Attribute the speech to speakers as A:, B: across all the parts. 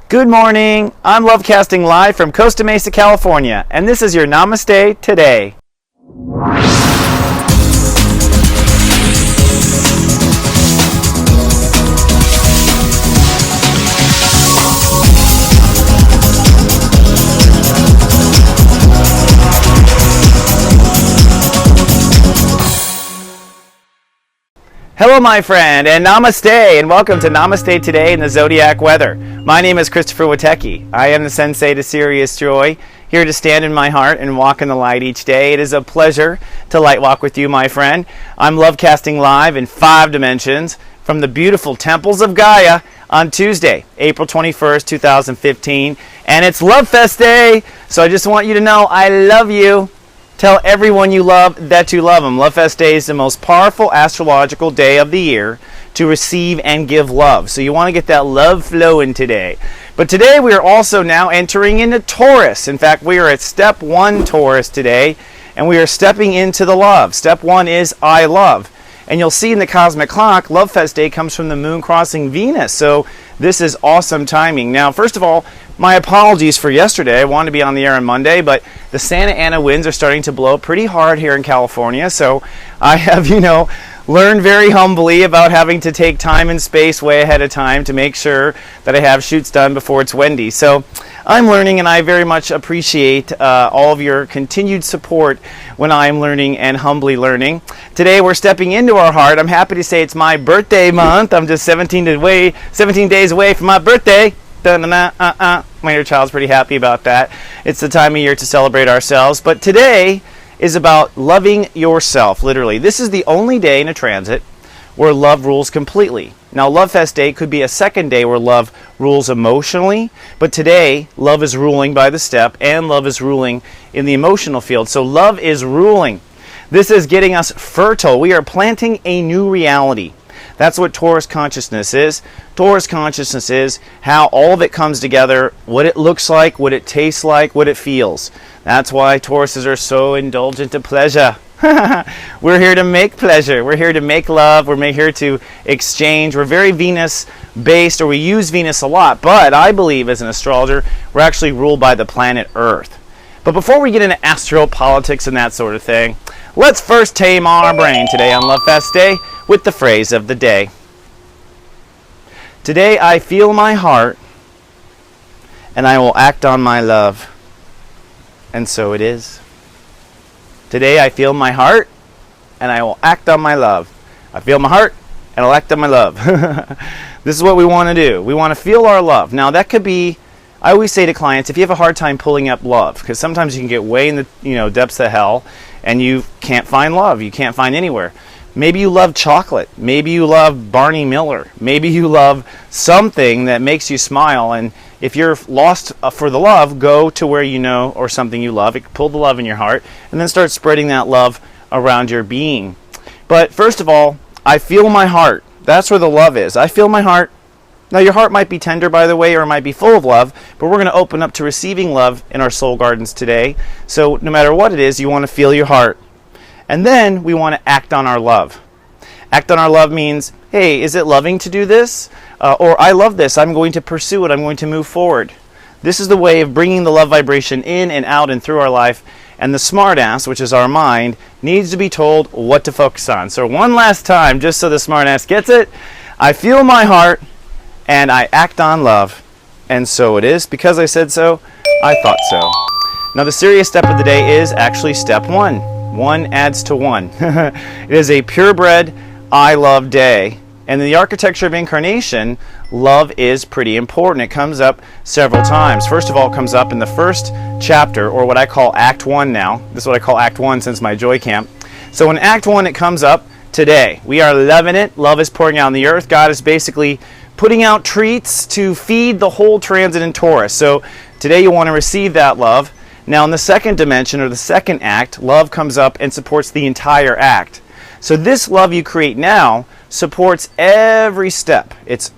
A: Good morning. I'm Lovecasting live from Costa Mesa, California, and this is your Namaste today. Hello my friend, and Namaste, and welcome to Namaste Today in the Zodiac weather. My name is Christopher Witecki. I am the Sensei to Sirius joy, here to stand in my heart and walk in the light each day. It is a pleasure to light walk with you, my friend. I'm Lovecasting live in 5 dimensions from the beautiful temples of Gaia on Tuesday, April 21st, 2015, and it's LoveFest Day, so I just want you to know I love you. Tell everyone you love that you love them. LoveFest Day is the most powerful astrological day of the year to receive and give love. So you want to get that love flowing today. But today we are also now entering into Taurus. In fact, we are at step 1 Taurus today, and we are stepping into the love. Step 1 is I love. And you'll see in the cosmic clock, LoveFest Day comes from the moon crossing Venus. So this is awesome timing. Now, first of all, my apologies for yesterday. I wanted to be on the air on Monday, but the Santa Ana winds are starting to blow pretty hard here in California. So I have, learned very humbly about having to take time and space way ahead of time to make sure that I have shoots done before it's windy. So I'm learning, and I very much appreciate all of your continued support when I'm learning and humbly learning. Today we're stepping into our heart. I'm happy to say it's my birthday month. I'm just 17 days away from my birthday. My inner child's pretty happy about that. It's the time of year to celebrate ourselves. But today is about loving yourself, literally. This is the only day in a transit where love rules completely. Now, LoveFest Day could be a second day where love rules emotionally, but today, love is ruling by the step, and love is ruling in the emotional field. So love is ruling. This is getting us fertile. We are planting a new reality. That's what Taurus consciousness is. Taurus consciousness is how all of it comes together, what it looks like, what it tastes like, what it feels. That's why Tauruses are so indulgent to pleasure. We're here to make pleasure. We're here to make love. We're here to exchange. We're very Venus-based, or we use Venus a lot. But I believe, as an astrologer, we're actually ruled by the planet Earth. But before we get into astropolitics and that sort of thing, let's first tame our brain today on LoveFest Day with the phrase of the day. Today I feel my heart, and I will act on my love. And so it is. Today I feel my heart, and I will act on my love. I feel my heart, and I'll act on my love. This is what we want to do. We want to feel our love. Now that could be, I always say to clients, if you have a hard time pulling up love, because sometimes you can get way in the depths of hell, and you can't find love. You can't find anywhere. Maybe you love chocolate. Maybe you love Barney Miller. Maybe you love something that makes you smile. And if you're lost for the love, go to where you know or something you love. Pull the love in your heart and then start spreading that love around your being. But first of all, I feel my heart. That's where the love is. I feel my heart. Now your heart might be tender, by the way, or it might be full of love, but we're going to open up to receiving love in our soul gardens today. So no matter what it is, you want to feel your heart. And then we want to act on our love. Act on our love means, hey, is it loving to do this? Or I love this. I'm going to pursue it. I'm going to move forward. This is the way of bringing the love vibration in and out and through our life. And the smartass, which is our mind, needs to be told what to focus on. So one last time, just so the smartass gets it, I feel my heart, and I act on love. And so it is. Because I said so, I thought so. Now the serious step of the day is actually step 1. 1 adds to 1. It is a purebred I love day. And in the architecture of incarnation, love is pretty important. It comes up several times. First of all, it comes up in the first chapter, or what I call Act 1 now. This is what I call Act 1 since my Joy Camp. So in Act 1, it comes up today. We are loving it. Love is pouring out on the earth. God is basically putting out treats to feed the whole transit in Taurus. So today you want to receive that love. Now in the second dimension, or the second act, love comes up and supports the entire act. So this love you create now supports every step. It's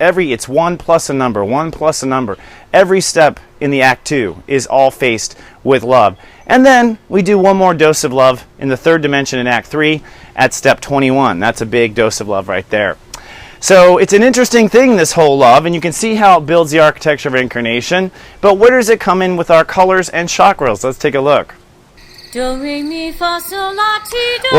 A: 1 plus a number, 1 plus a number. Every step in the Act 2 is all faced with love. And then we do one more dose of love in the third dimension in Act 3 at step 21. That's a big dose of love right there. So it's an interesting thing, this whole love, and you can see how it builds the architecture of incarnation. But where does it come in with our colors and chakras? Let's take a look. Well,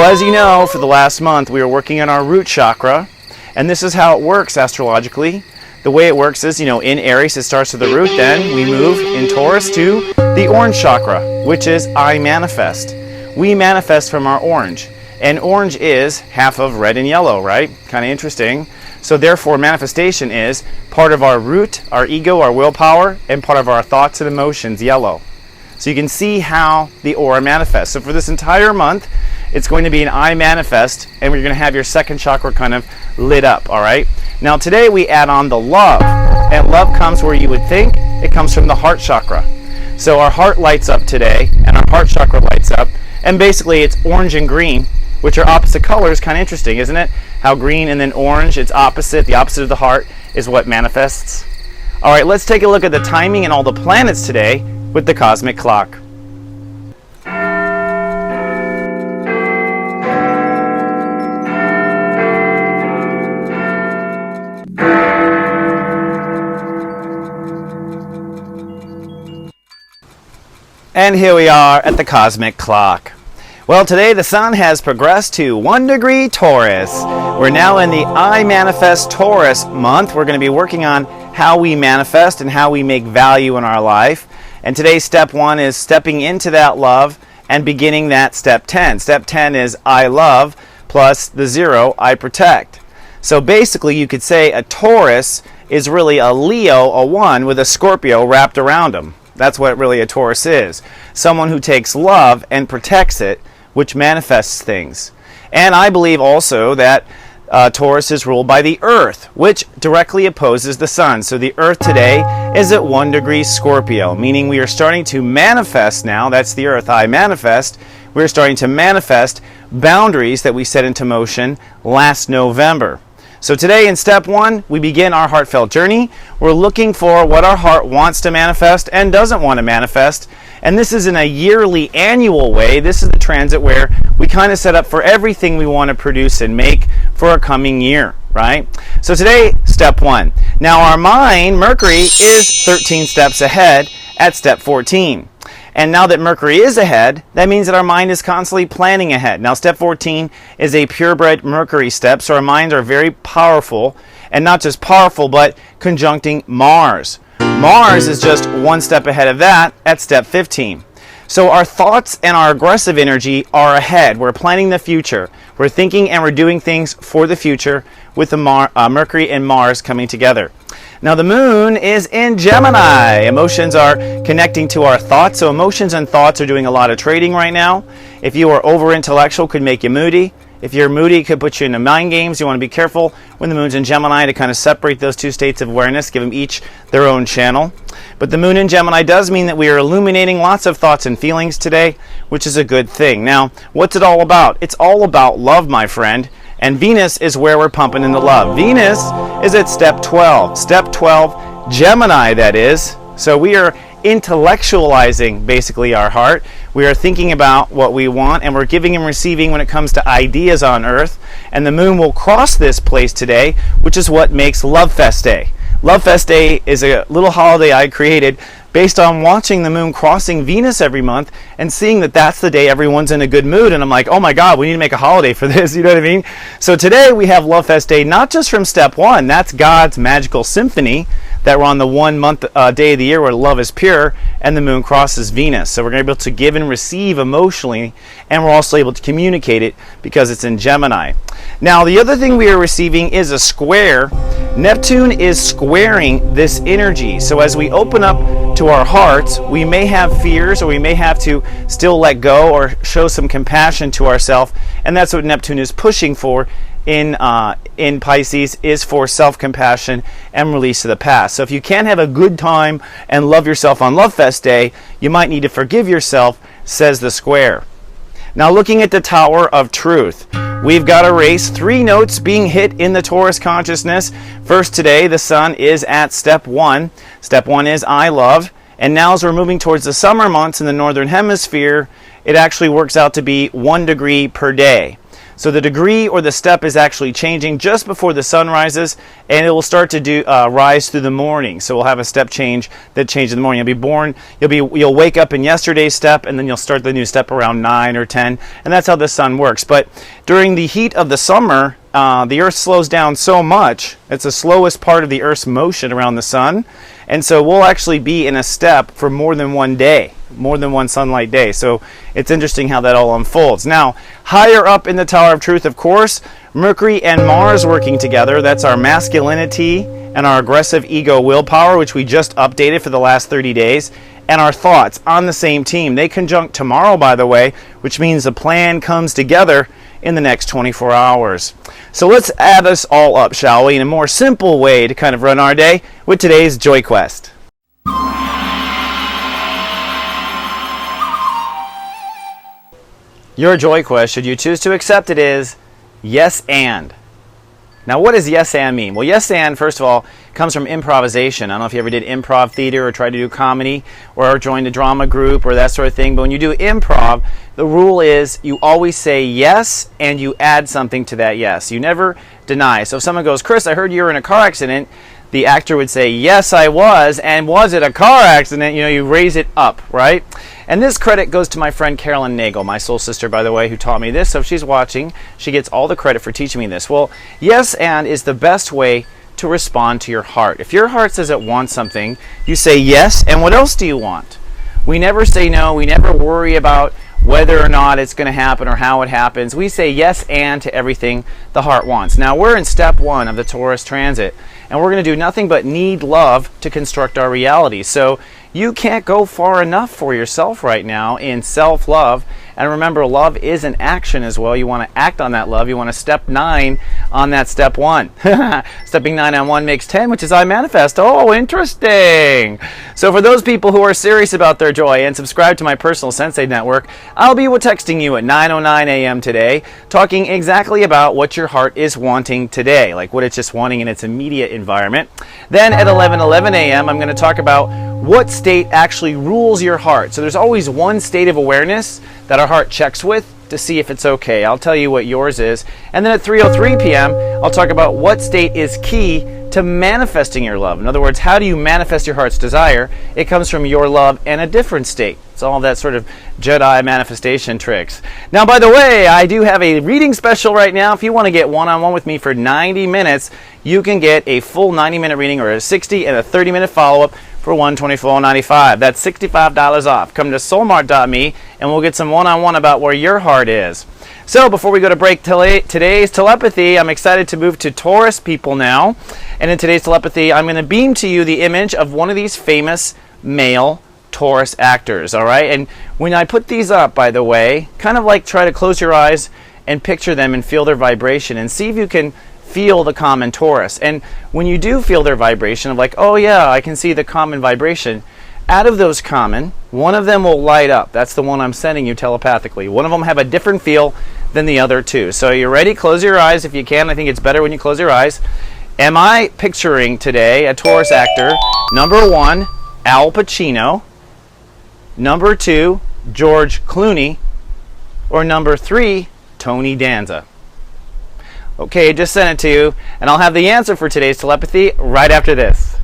A: as you know, for the last month we were working on our root chakra, and this is how it works astrologically. The way it works is, in Aries it starts with the root, then we move in Taurus to the orange chakra, which is I manifest. We manifest from our orange, and orange is half of red and yellow, right? Kind of interesting. So therefore manifestation is part of our root, our ego, our willpower, and part of our thoughts and emotions, yellow. So you can see how the aura manifests. So for this entire month, it's going to be an I manifest, and we're going to have your second chakra kind of lit up, all right? Now today we add on the love, and love comes where you would think. It comes from the heart chakra. So our heart lights up today, and our heart chakra lights up, and basically it's orange and green, which are opposite colors. Kind of interesting, isn't it? How green and then orange, it's opposite. The opposite of the heart is what manifests. All right, let's take a look at the timing and all the planets today with the cosmic clock. And here we are at the cosmic clock. Well, today the sun has progressed to 1 degree Taurus. We're now in the I Manifest Taurus month. We're going to be working on how we manifest and how we make value in our life. And today's step 1 is stepping into that love and beginning that step 10. Step 10 is I love plus the 0, I protect. So basically you could say a Taurus is really a Leo, a 1, with a Scorpio wrapped around him. That's what really a Taurus is. Someone who takes love and protects it, which manifests things. And I believe also that Taurus is ruled by the Earth, which directly opposes the Sun. So the Earth today is at 1 degree Scorpio, meaning we are starting to manifest now. That's the Earth, I manifest. We're starting to manifest boundaries that we set into motion last November. So today in step 1, we begin our heartfelt journey. We're looking for what our heart wants to manifest and doesn't want to manifest. And this is in a yearly, annual way. This is the transit where we kind of set up for everything we want to produce and make for a coming year, right? So today, step 1. Now our mind, Mercury, is 13 steps ahead at step 14. And now that Mercury is ahead, that means that our mind is constantly planning ahead. Now step 14 is a purebred Mercury step, so our minds are very powerful, and not just powerful, but conjuncting Mars. Mars is just 1 step ahead of that at step 15. So our thoughts and our aggressive energy are ahead. We're planning the future. We're thinking and we're doing things for the future with the Mercury and Mars coming together. Now the moon is in Gemini. Emotions are connecting to our thoughts. So emotions and thoughts are doing a lot of trading right now. If you are over intellectual, could make you moody. If you're moody, it could put you into mind games. You want to be careful when the moon's in Gemini to kind of separate those two states of awareness, give them each their own channel. But the moon in Gemini does mean that we are illuminating lots of thoughts and feelings today, which is a good thing. Now, what's it all about? It's all about love, my friend. And Venus is where we're pumping in the love. Venus is at step 12. Step 12, Gemini, that is. So we are intellectualizing basically our heart. We are thinking about what we want, and we're giving and receiving when it comes to ideas on Earth. And the moon will cross this place today, which is what makes LoveFest Day. LoveFest Day is a little holiday I created based on watching the moon crossing Venus every month and seeing that that's the day everyone's in a good mood. And I'm like, oh my God, we need to make a holiday for this. You know what I mean? So today we have LoveFest Day, not just from step 1. That's God's magical symphony that we're on the 1 month day of the year where love is pure and the moon crosses Venus. So we're going to be able to give and receive emotionally, and we're also able to communicate it because it's in Gemini. Now the other thing we are receiving is a square. Neptune is squaring this energy. So as we open up to our hearts, we may have fears, or we may have to still let go or show some compassion to ourselves, and that's what Neptune is pushing for in Pisces, is for self-compassion and release of the past. So if you can't have a good time and love yourself on LoveFest Day, you might need to forgive yourself, says the square. Now looking at the Tower of Truth, we've got a race, 3 notes being hit in the Taurus consciousness. First today, the sun is at step 1. Step 1 is I love. And now as we're moving towards the summer months in the northern hemisphere, it actually works out to be 1 degree per day. So the degree or the step is actually changing just before the sun rises, and it will start to rise through the morning. So we'll have a step change that changes in the morning. You'll wake up in yesterday's step, and then you'll start the new step around 9 or 10, and that's how the sun works. But during the heat of the summer, the Earth slows down so much. It's the slowest part of the Earth's motion around the sun. And so we'll actually be in a step for more than one day, more than one sunlight day. So it's interesting how that all unfolds. Now, higher up in the Tower of Truth, of course, Mercury and Mars working together. That's our masculinity and our aggressive ego willpower, which we just updated for the last 30 days. And our thoughts on the same team. They conjunct tomorrow, by the way, which means the plan comes together in the next 24 hours. So let's add this all up, shall we, in a more simple way to kind of run our day with today's Joy Quest. Your Joy Quest, should you choose to accept it, is yes and. Now, what does yes and mean? Well, yes and, first of all, comes from improvisation. I don't know if you ever did improv theater or tried to do comedy or joined a drama group or that sort of thing. But when you do improv, the rule is you always say yes and you add something to that yes. You never deny. So if someone goes, Chris, I heard you were in a car accident, the actor would say, yes, I was. And was it a car accident? You raise it up, right? And this credit goes to my friend Carolyn Nagel, my soul sister, by the way, who taught me this. So if she's watching, she gets all the credit for teaching me this. Well, yes and is the best way to respond to your heart. If your heart says it wants something, you say yes, and what else do you want? We never say no. We never worry about whether or not it's going to happen or how it happens. We say yes and to everything the heart wants. Now, we're in step 1 of the Taurus transit, and we're going to do nothing but need love to construct our reality. So you can't go far enough for yourself right now in self-love. And remember, love is an action as well. You want to act on that love. You want to step 9 on that step 1. Stepping 9 on 1 makes 10, which is I manifest. Oh, interesting. So for those people who are serious about their joy and subscribe to my personal Sensei network, I'll be texting you at 9:09 a.m. today, talking exactly about what your heart is wanting today, like what it's just wanting in its immediate environment. Then at 11:11 a.m., I'm going to talk about what state actually rules your heart. So there's always one state of awareness that our heart checks with to see if it's okay. I'll tell you what yours is. And then at 3:03 p.m., I'll talk about what state is key to manifesting your love. In other words, how do you manifest your heart's desire? It comes from your love and a different state. It's all that sort of Jedi manifestation tricks. Now, by the way, I do have a reading special right now. If you want to get one-on-one with me for 90 minutes, you can get a full 90-minute reading or a 60 and a 30-minute follow-up for $124.95. That's $65 off. Come to soulmart.me and we'll get some one-on-one about where your heart is. So before we go to break today's telepathy, I'm excited to move to Taurus people now. And in today's telepathy, I'm going to beam to you the image of one of these famous male Taurus actors, all right? And when I put these up, by the way, kind of like try to close your eyes and picture them and feel their vibration and see if you can feel the common Taurus. And when you do feel their vibration of like, oh yeah, I can see the common vibration, out of those common, one of them will light up. That's the one I'm sending you telepathically. One of them have a different feel than the other two. So you're ready? Close your eyes if you can. I think it's better when you close your eyes. Am I picturing today a Taurus actor? Number 1, Al Pacino. Number 2, George Clooney. Or number 3, Tony Danza. Okay, just sent it to you, and I'll have the answer for today's telepathy right after this.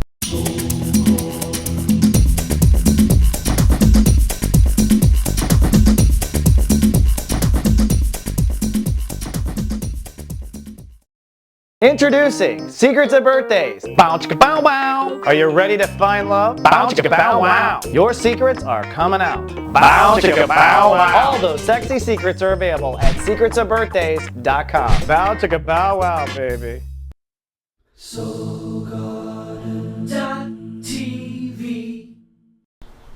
A: Introducing Secrets of Birthdays. Bow chicka bow wow. Are you ready to find love? Bow chicka bow wow. Your secrets are coming out. Bow chicka bow wow. All those sexy secrets are available at secretsofbirthdays.com. Bow chicka bow wow, baby. SoulGarden.tv.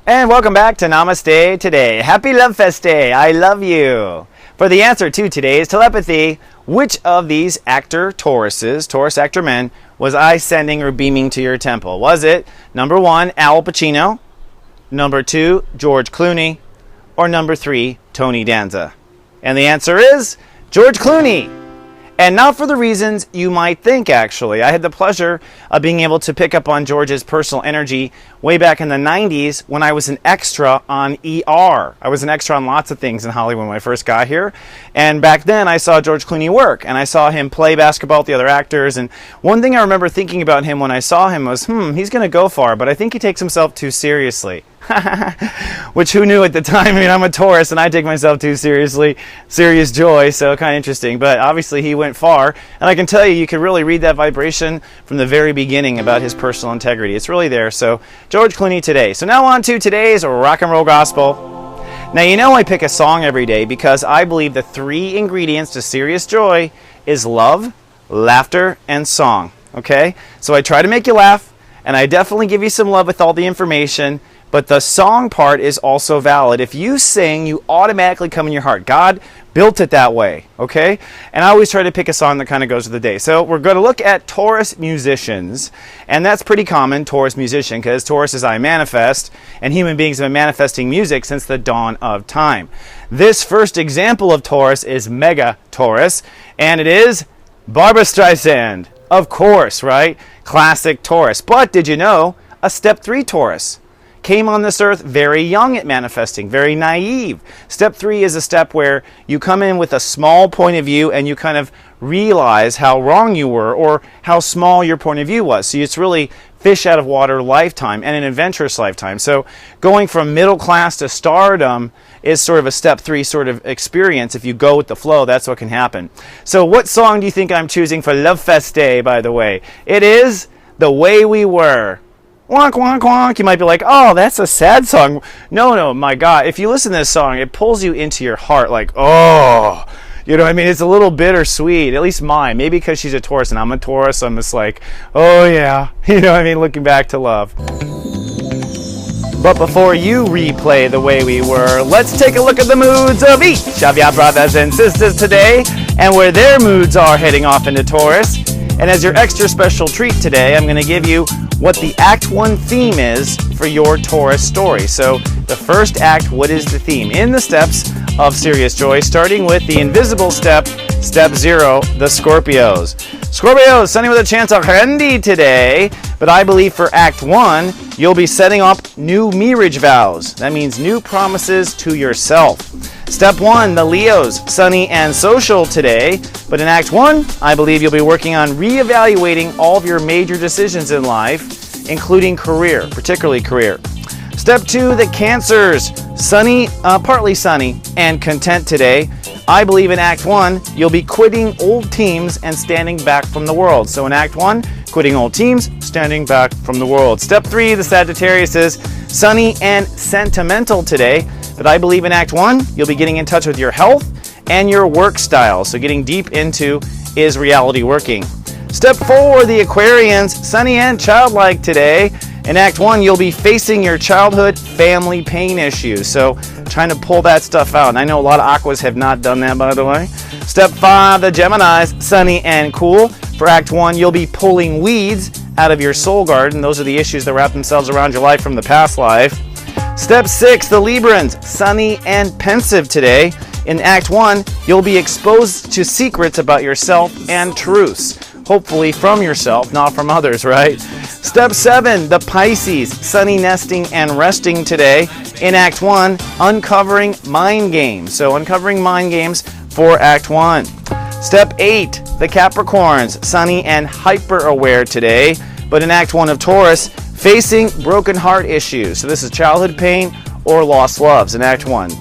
A: And welcome back to Namaste today. Happy LoveFest Day. I love you. For the answer to today's telepathy, which of these actor Tauruses, Taurus actor men, was I sending or beaming to your temple? Was it number 1, Al Pacino, number 2, George Clooney, or number 3, Tony Danza? And the answer is George Clooney. And not for the reasons you might think, actually. I had the pleasure of being able to pick up on George's personal energy way back in the 90s when I was an extra on ER. I was an extra on lots of things in Hollywood when I first got here. And back then I saw George Clooney work, and I saw him play basketball with the other actors. And one thing I remember thinking about him when I saw him was, he's going to go far, but I think he takes himself too seriously. Which who knew at the time? I mean, I'm a Taurus and I take myself too seriously. Serious joy, so kind of interesting. But obviously he went far. And I can tell you, you can really read that vibration from the very beginning about his personal integrity. It's really there. So George Clooney today. So now on to today's rock and roll gospel. Now, you know I pick a song every day because I believe the 3 ingredients to serious joy is love, laughter, and song. Okay? So I try to make you laugh, and I definitely give you some love with all the information. But the song part is also valid. If you sing, you automatically come in your heart. God built it that way, okay? And I always try to pick a song that kind of goes with the day. So we're going to look at Taurus musicians. And that's pretty common, Taurus musician, because Taurus is I manifest, and human beings have been manifesting music since the dawn of time. This first example of Taurus is Mega Taurus, and it is Barbra Streisand. Of course, right? Classic Taurus. But did you know a step 3 Taurus came on this earth very young at manifesting, very naive. Step 3 is a step where you come in with a small point of view and you kind of realize how wrong you were or how small your point of view was. So it's really fish out of water lifetime and an adventurous lifetime. So going from middle class to stardom is sort of a step 3 sort of experience. If you go with the flow, that's what can happen. So what song do you think I'm choosing for LoveFest Day, by the way? It is The Way We Were. Wonk, wonk, wonk. You might be like, oh, that's a sad song. No, my God. If you listen to this song, it pulls you into your heart like, oh. You know what I mean? It's a little bittersweet, at least mine. Maybe because she's a Taurus and I'm a Taurus, I'm just like, oh, yeah. You know what I mean? Looking back to love. But before you replay The Way We Were, let's take a look at the moods of each of your brothers and sisters today and where their moods are heading off into Taurus. And as your extra special treat today, I'm going to give you what the Act 1 theme is for your Taurus story. So the first act, what is the theme? In the steps of Serious Joy, starting with the invisible step, step 0, the Scorpios. Scorpios, sunny with a chance of Rendi today, but I believe for Act 1, you'll be setting up new marriage vows. That means new promises to yourself. Step 1, the Leos, sunny and social today, but in Act 1, I believe you'll be working on reevaluating all of your major decisions in life, including career, particularly career. Step 2, the Cancers, sunny, partly sunny, and content today. I believe in Act 1, you'll be quitting old teams and standing back from the world. So in Act 1, quitting old teams, standing back from the world. Step 3, the Sagittarius is sunny and sentimental today. But I believe in Act 1, you'll be getting in touch with your health and your work style. So getting deep into is reality working. Step 4, the Aquarians, sunny and childlike today. In Act 1, you'll be facing your childhood family pain issues. So trying to pull that stuff out. And I know a lot of Aquas have not done that, by the way. Step 5, the Geminis, sunny and cool. For Act 1, you'll be pulling weeds out of your soul garden. Those are the issues that wrap themselves around your life from the past life. Step 6, the Librans, sunny and pensive today. In Act 1, you'll be exposed to secrets about yourself and truths. Hopefully from yourself, not from others, right? Step 7, the Pisces, sunny nesting and resting today. In Act 1, uncovering mind games. So uncovering mind games for Act 1. Step 8, the Capricorns, sunny and hyper-aware today. But in Act 1 of Taurus, facing broken heart issues. So this is childhood pain or lost loves in Act 1.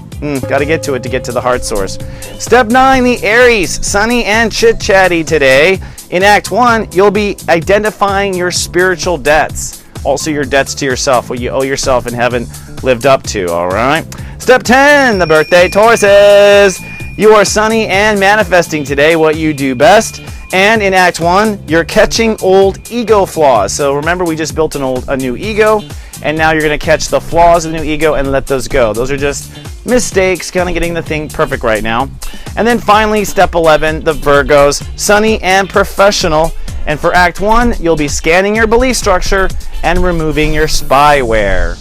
A: Got to get to it to get to the heart source. Step 9, the Aries, sunny and chit-chatty today. In Act 1, you'll be identifying your spiritual debts. Also your debts to yourself, what you owe yourself and haven't lived up to, all right? Step 10, the birthday Tauruses. You are sunny and manifesting today what you do best. And in Act 1, you're catching old ego flaws. So remember, we just built a new ego, and now you're going to catch the flaws of the new ego and let those go. Those are just mistakes, kind of getting the thing perfect right now. And then finally, step 11, the Virgos, sunny and professional. And for Act 1, you'll be scanning your belief structure and removing your spyware.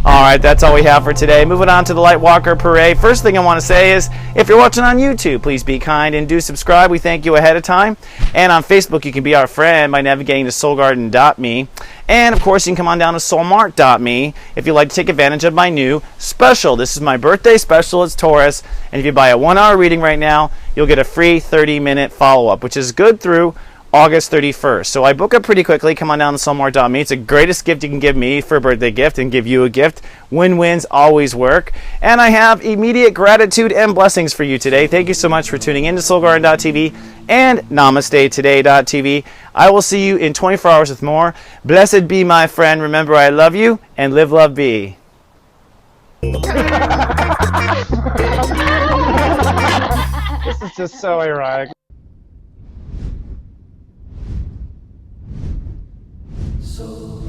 A: All right, that's all we have for today. Moving on to the Lightwalker Parade. First thing I want to say is, if you're watching on YouTube, please be kind and do subscribe. We thank you ahead of time. And on Facebook, you can be our friend by navigating to soulgarden.me. And of course, you can come on down to soulmart.me if you'd like to take advantage of my new special. This is my birthday special. It's Taurus. And if you buy a 1-hour reading right now, you'll get a free 30-minute follow-up, which is good through August 31st. So I book up pretty quickly. Come on down to soulmart.me. It's the greatest gift you can give me for a birthday gift and give you a gift. Win-wins always work. And I have immediate gratitude and blessings for you today. Thank you so much for tuning in to soulgarden.tv and namastetoday.tv. I will see you in 24 hours with more. Blessed be my friend. Remember, I love you, and live, love, be.
B: This is just so ironic.
C: So